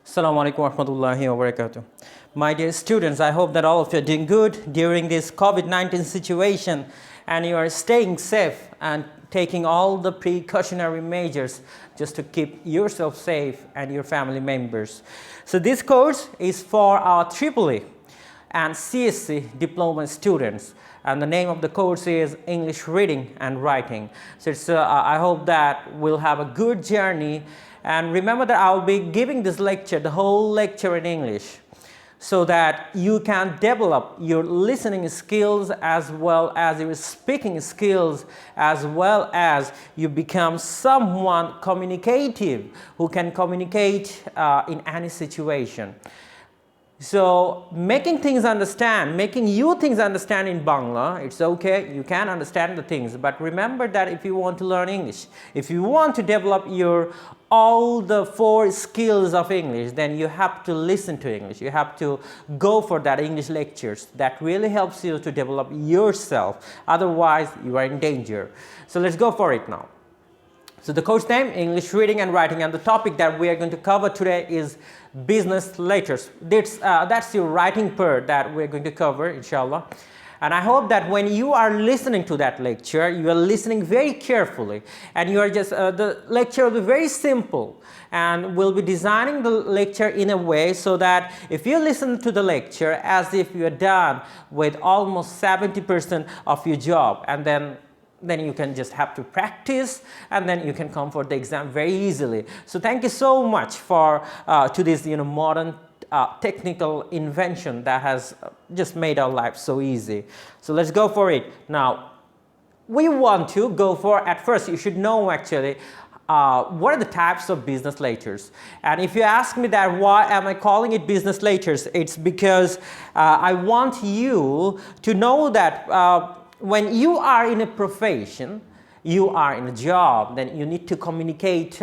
Assalamu alaikum wa rahmatullahi wa barakatuh. My dear students, I hope that all of you are doing good during this COVID-19 situation and you are staying safe and taking all the precautionary measures just to keep yourself safe and your family members. So this course is for our EEE and CSE diploma students, and the name of the course is English Reading and Writing. So I hope that we'll have a good journey, and remember that I'll be giving this lecture, the whole lecture in English, so that you can develop your listening skills as well as your speaking skills, as well as you become someone communicative who can communicate in any situation. So making you things understand in Bangla, it's okay, you can understand the things, but remember that if you want to learn English, if you want to develop all the 4 skills of English, then you have to listen to English. You have to go for that English lectures. That really helps you to develop yourself. Otherwise, you are in danger. So let's go for it now. So the course name, English Reading and Writing, and the topic that we are going to cover today is business letters. That's your writing part that we're going to cover, inshallah. And I hope that when you are listening to that lecture, you are listening very carefully, and you are just, the lecture will be very simple, and we'll be designing the lecture in a way so that if you listen to the lecture as if you are done with almost 70% of your job, and then you can just have to practice, and then you can come for the exam very easily. So thank you so much for to this modern technical invention that has just made our life so easy. So let's go for it. Now, we want to go for, at first you should know actually what are the types of business letters. And if you ask me that why am I calling it business letters, it's because I want you to know that when you are in a profession, you are in a job, then you need to communicate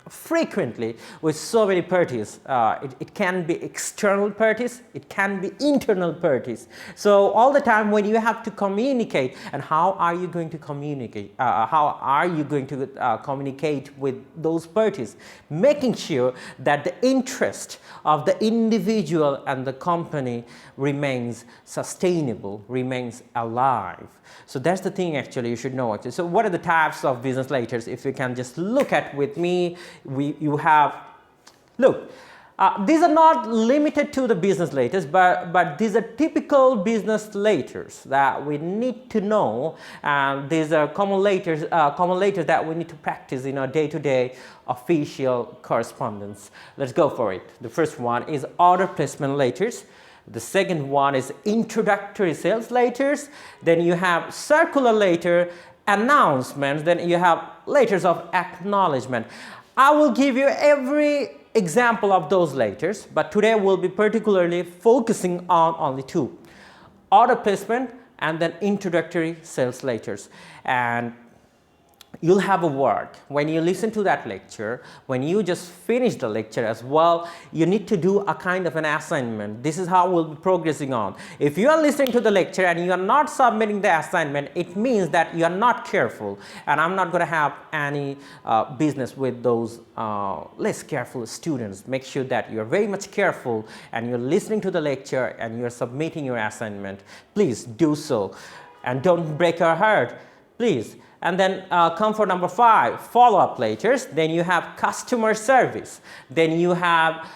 frequently with so many parties. It can be external parties, it can be internal parties. So all the time when you have to communicate, and how are you going to communicate? How are you going to communicate with those parties? Making sure that the interest of the individual and the company remains sustainable, remains alive. So that's the thing actually you should know actually. So what are the types of business letters? If you can just look at with me, you have, look, these are not limited to the business letters, but these are typical business letters that we need to know, and these are common letters that we need to practice in our day-to-day official correspondence. Let's go for it. The first one is order placement letters. The second one is introductory sales letters. Then you have circular letter, announcements. Then you have letters of acknowledgement. I will give you every example of those letters, but today we'll be particularly focusing on only 2. Order placement and then introductory sales letters. And you'll have a work when you listen to that lecture, when you just finish the lecture as well, you need to do a kind of an assignment. This is how we'll be progressing on. If you are listening to the lecture and you are not submitting the assignment, it means that you are not careful, and I'm not going to have any business with those less careful students. Make sure that you're very much careful and you're listening to the lecture and you're submitting your assignment. Please do so, and don't break our heart, please. And then come for number 5, follow-up letters. Then you have customer service. Then you have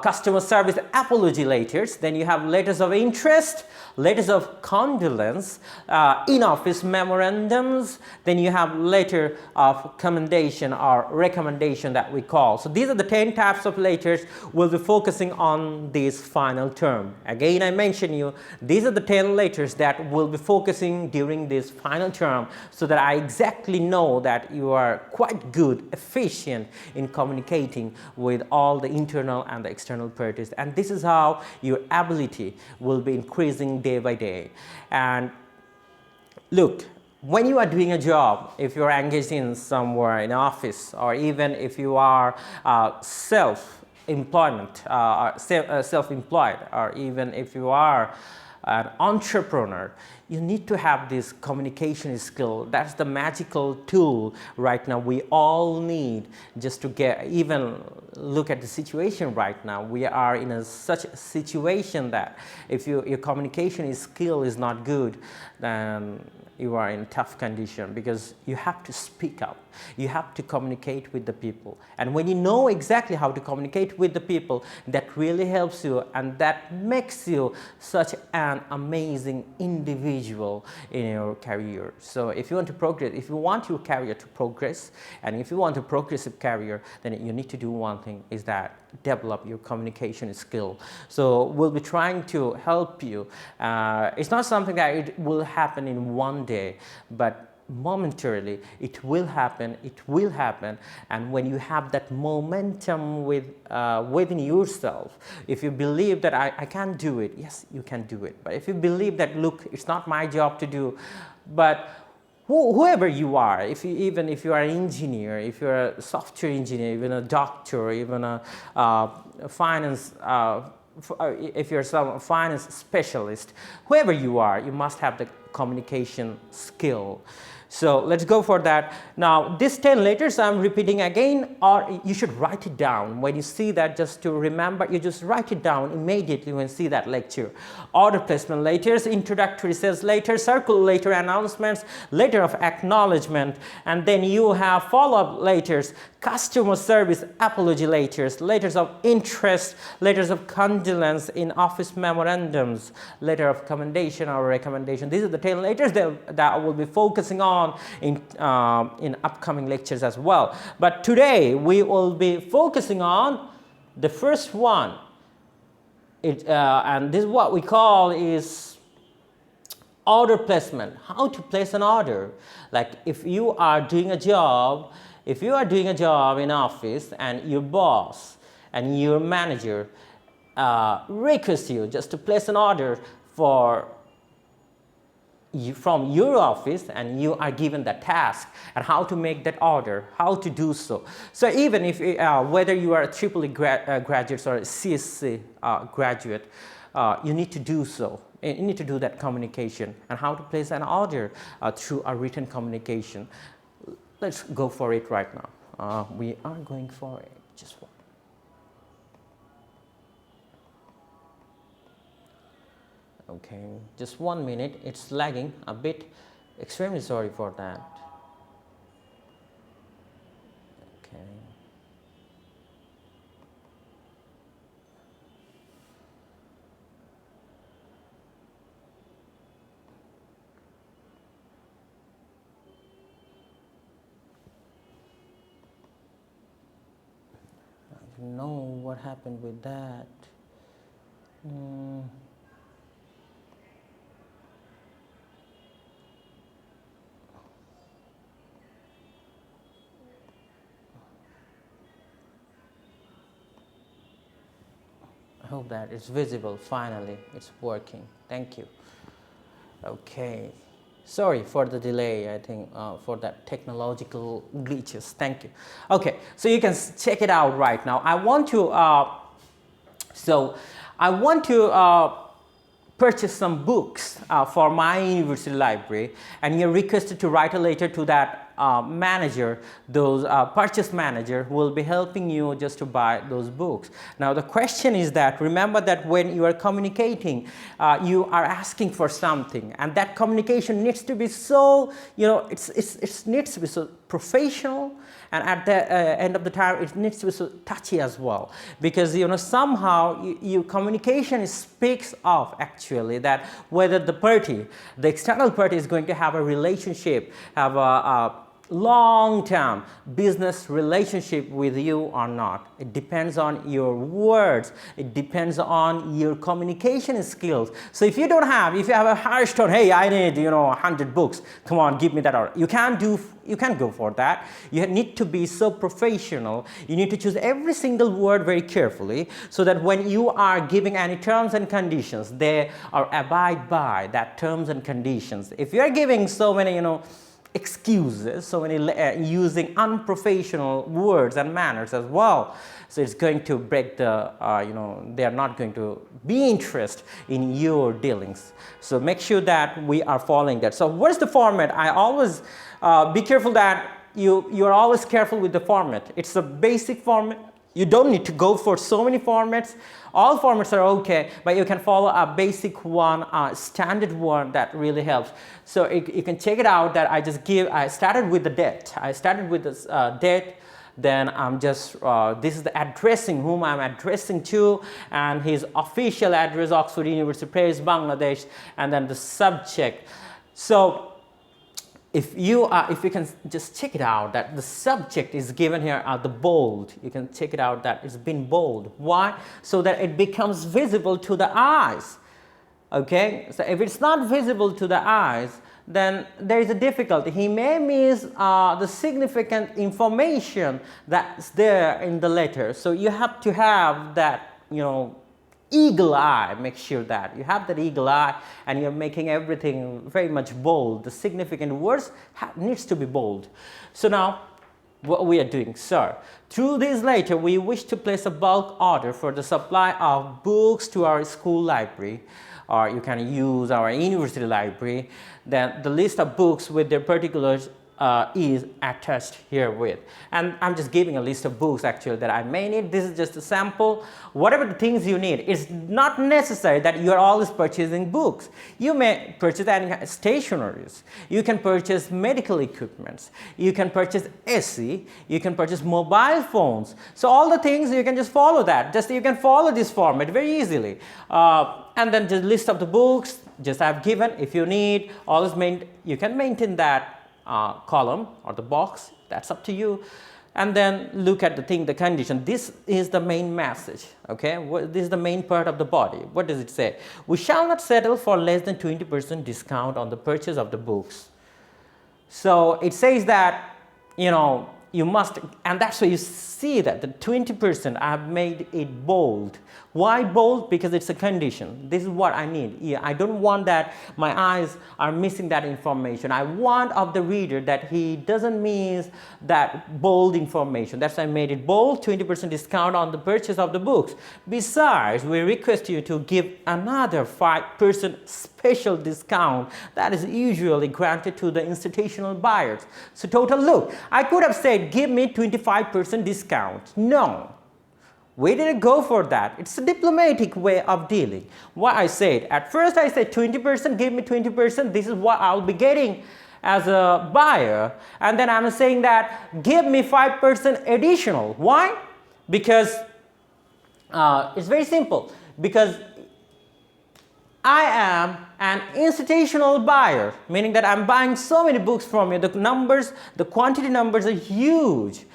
customer service apology letters. Then you have letters of interest, letters of condolence, in-office memorandums. Then you have letter of commendation or recommendation that we call. So these are the 10 types of letters. We'll be focusing on this final term. Again, I mention you, these are the 10 letters that we'll be focusing during this final term, so that I exactly know that you are quite good, efficient in communicating with all the internal and the external parties. And this is how your ability will be increasing day by day. And look, when you are doing a job, if you are engaged in somewhere in an office, or even if you are self-employed, or even if you are an entrepreneur, you need to have this communication skill. That's the magical tool right now we all need just to get, even look at the situation right now. We are in such a situation that if your communication skill is not good, then you are in tough condition, because you have to speak up. You have to communicate with the people. And when you know exactly how to communicate with the people, that really helps you, and that makes you such an amazing individual in your career. So if you want to progress, if you want your career to progress, and if you want a progressive career, then you need to do one thing, is that develop your communication skill. So we'll be trying to help you. It's not something that it will happen in one day, but momentarily it will happen. And when you have that momentum within yourself, if you believe that I can do it, yes, you can do it. But if you believe that, look, it's not my job to do, but whoever you are, even if you are an engineer, if you're a software engineer, even a doctor, even a finance, if you're some finance specialist, whoever you are, you must have the communication skill. So let's go for that. Now, these 10 letters I'm repeating again, or you should write it down. When you see that, just to remember, you just write it down immediately when you see that lecture. Order placement letters, introductory sales letters, circle letter, announcements, letter of acknowledgement, and then you have follow-up letters, customer service apology letters, letters of interest, letters of condolence, in office memorandums, letter of commendation or recommendation. These are the 10 letters that I will be focusing on in upcoming lectures as well. But today we will be focusing on the first one. And this is what we call is order placement. How to place an order. Like if you are doing a job, in office, and your boss and your manager request you just to place an order from your office, and you are given the task and how to make that order, how to do so. So even if whether you are a EEE graduate or a CSE graduate, you need to do so. You need to do that communication and how to place an order through a written communication. Let's go for it right now. We are going for it. Just one. Okay, just 1 minute. It's lagging a bit. Extremely sorry for that. Okay. I don't know what happened with that. I hope that it's visible. Finally, it's working. Thank you. Okay. Sorry for the delay, I think, for that technological glitches. Thank you. Okay, so you can check it out right now. I want to purchase some books for my university library, and you're requested to write a letter to that manager, those purchase manager who will be helping you just to buy those books. Now the question is that, remember that when you are communicating, you are asking for something, and that communication needs to be so, it needs to be so professional, and at the end of the time it needs to be so touchy as well, because somehow your communication speaks of actually that whether the external party is going to have a relationship, have a long-term business relationship with you or not. It depends on your words. It depends on your communication skills. So if you have a harsh tone, hey, I need 100 books, come on, give me that order. You can't go for that. You need to be so professional. You need to choose every single word very carefully, so that when you are giving any terms and conditions, they are abide by that terms and conditions. If you are giving so many excuses, so many using unprofessional words and manners as well. So it's going to break the, they are not going to be interested in your dealings. So make sure that we are following that. So what is the format? I always be careful that you are always careful with the format. It's a basic format. You don't need to go for so many formats. All formats are okay, but you can follow a basic one, a standard one that really helps. So you can check it out that I started with the date. I started with this date, then I'm just, this is the addressing, whom I'm addressing to, and his official address, Oxford University Press, Bangladesh, and then the subject. So if you can just check it out that the subject is given here the bold, you can check it out that it's been bold. Why? So that it becomes visible to the eyes. Okay, so if it's not visible to the eyes, then there is a difficulty. He may miss the significant information that's there in the letter. So you have to have that, eagle eye. Make sure that you have that eagle eye and you're making everything very much bold. The significant words needs to be bold. So now what we are doing, sir, through this letter we wish to place a bulk order for the supply of books to our school library, or you can use our university library. Then the list of books with their particulars is attached here with, and I'm just giving a list of books actually that I may need. This is just a sample. Whatever the things you need, it's not necessary that you are always purchasing books. You may purchase any stationaries, you can purchase medical equipments, you can purchase AC, you can purchase mobile phones. So all the things you can just follow that. Just you can follow this format very easily. And then the list of the books just I've given. If you need, always you can maintain that column or the box, that's up to you. And then look at the condition. This is the main message, okay? This is the main part of the body. What does it say? We shall not settle for less than 20% discount on the purchase of the books. So it says that, you must, and that's why you see that the 20%, I have made it bold. Why bold? Because it's a condition. This is what I need. Yeah, I don't want that my eyes are missing that information. I want of the reader that he doesn't miss that bold information. That's why I made it bold, 20% discount on the purchase of the books. Besides, we request you to give another 5% special discount that is usually granted to the institutional buyers. So total, look, I could have said give me 25% discount. No. We didn't go for that. It's a diplomatic way of dealing. What I said, at first I said 20%, give me 20%, this is what I'll be getting as a buyer. And then I'm saying that give me 5% additional. Why? Because it's very simple. Because I am an institutional buyer, meaning that I'm buying so many books from you. The quantity numbers are huge.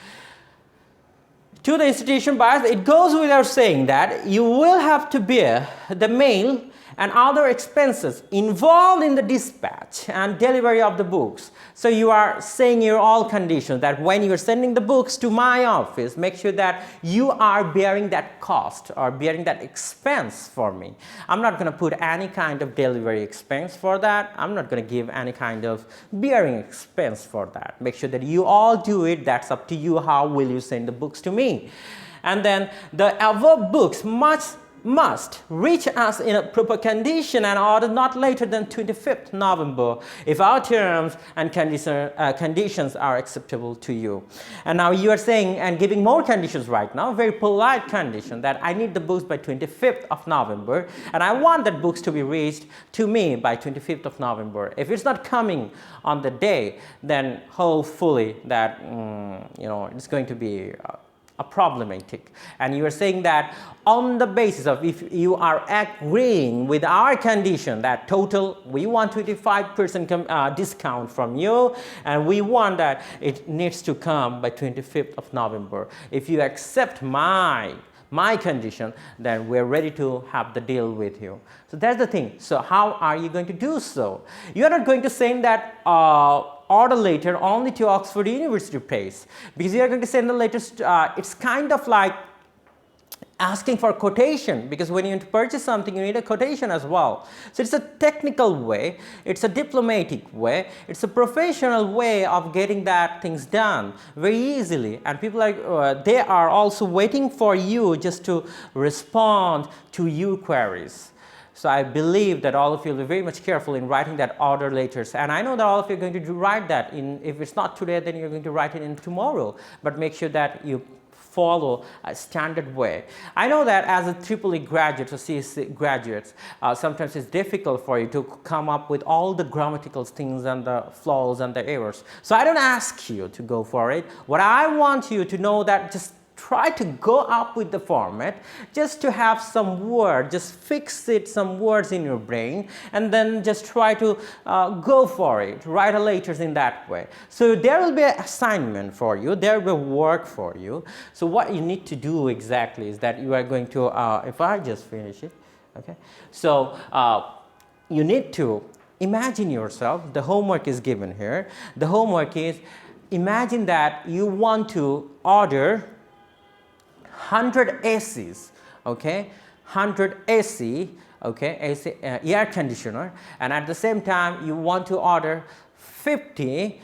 To the institution buyers, it goes without saying that you will have to bear the mail and other expenses involved in the dispatch and delivery of the books. So you are saying your all conditions that when you are sending the books to my office, make sure that you are bearing that cost or bearing that expense for me. I'm not going to put any kind of delivery expense for that. I'm not going to give any kind of bearing expense for that. Make sure that you all do it. That's up to you. How will you send the books to me? And then the above books must reach us in a proper condition and order not later than 25th November if our terms and conditions are acceptable to you. And now you are saying and giving more conditions right now, very polite condition that I need the books by 25th of November and I want that books to be reached to me by 25th of November. If it's not coming on the day, then hopefully that, it's going to be problematic. And you are saying that on the basis of if you are agreeing with our condition that total we want 25% discount from you and we want that it needs to come by 25th of November. If you accept my condition, then we're ready to have the deal with you. So that's the thing. So how are you going to do so? You're not going to send that order letter only to Oxford University Press because you are going to send the letters. It's kind of like asking for quotation, because when you purchase something, you need a quotation as well. So it's a technical way, it's a diplomatic way, it's a professional way of getting that things done very easily. And people are, they are also waiting for you just to respond to your queries. So I believe that all of you will be very much careful in writing that order letters. And I know that all of you are going to write that in, if it's not today, then you're going to write it in tomorrow. But make sure that you follow a standard way. I know that as a EEE graduate or CSE graduates, sometimes it's difficult for you to come up with all the grammatical things and the flaws and the errors. So I don't ask you to go for it. What I want you to know that just try to go up with the format, just to have some word, just fix it, some words in your brain, and then just try to go for it, write a letters in that way. So there will be an assignment for you, there will be work for you. So what you need to do exactly is that you are going to, if I just finish it, okay. So you need to imagine yourself, the homework is given here. The homework is, imagine that you want to order 100 ACs, okay, 100 AC, okay, AC, air conditioner, and at the same time you want to order 50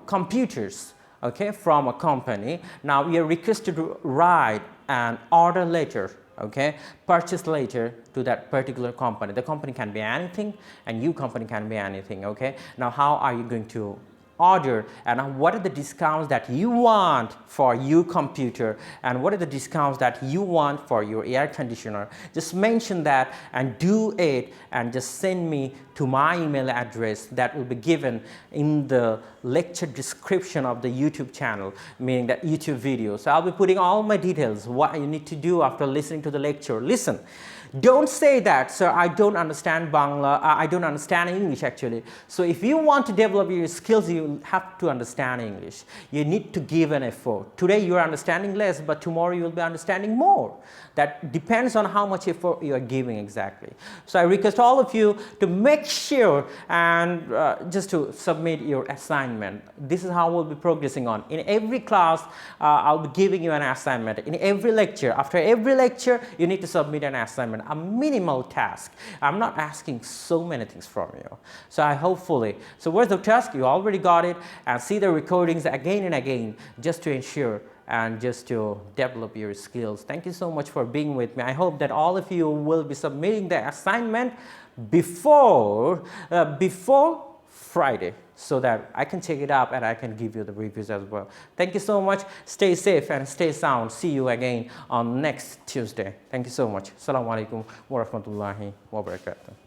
computers, okay, from a company. Now you are requested to write an order letter, okay, purchase letter to that particular company. The company can be anything and your company can be anything, okay. Now how are you going to order, and what are the discounts that you want for your computer, and what are the discounts that you want for your air conditioner? Just mention that and do it, and just send me to my email address that will be given in the lecture description of the YouTube channel, meaning that YouTube video. So I'll be putting all my details, what you need to do after listening to the lecture. Listen, don't say that, sir, I don't understand Bangla, I don't understand English actually. So if you want to develop your skills, you have to understand English. You need to give an effort. Today you are understanding less, but tomorrow you will be understanding more. That depends on how much effort you are giving exactly. So I request all of you to make sure and just to submit your assignment. This is how we'll be progressing on. In every class, I'll be giving you an assignment. In every lecture, after every lecture, you need to submit an assignment, a minimal task. I'm not asking so many things from you. So I hopefully, so where's the task? You already got it, and see the recordings again and again just to ensure and just to develop your skills. Thank you so much for being with me. I hope that all of you will be submitting the assignment before Friday, so that I can check it up and I can give you the reviews as well. Thank you so much. Stay safe and stay sound. See you again on next Tuesday. Thank you so much. Assalamu alaikum wa rahmatullahi wa barakatuh.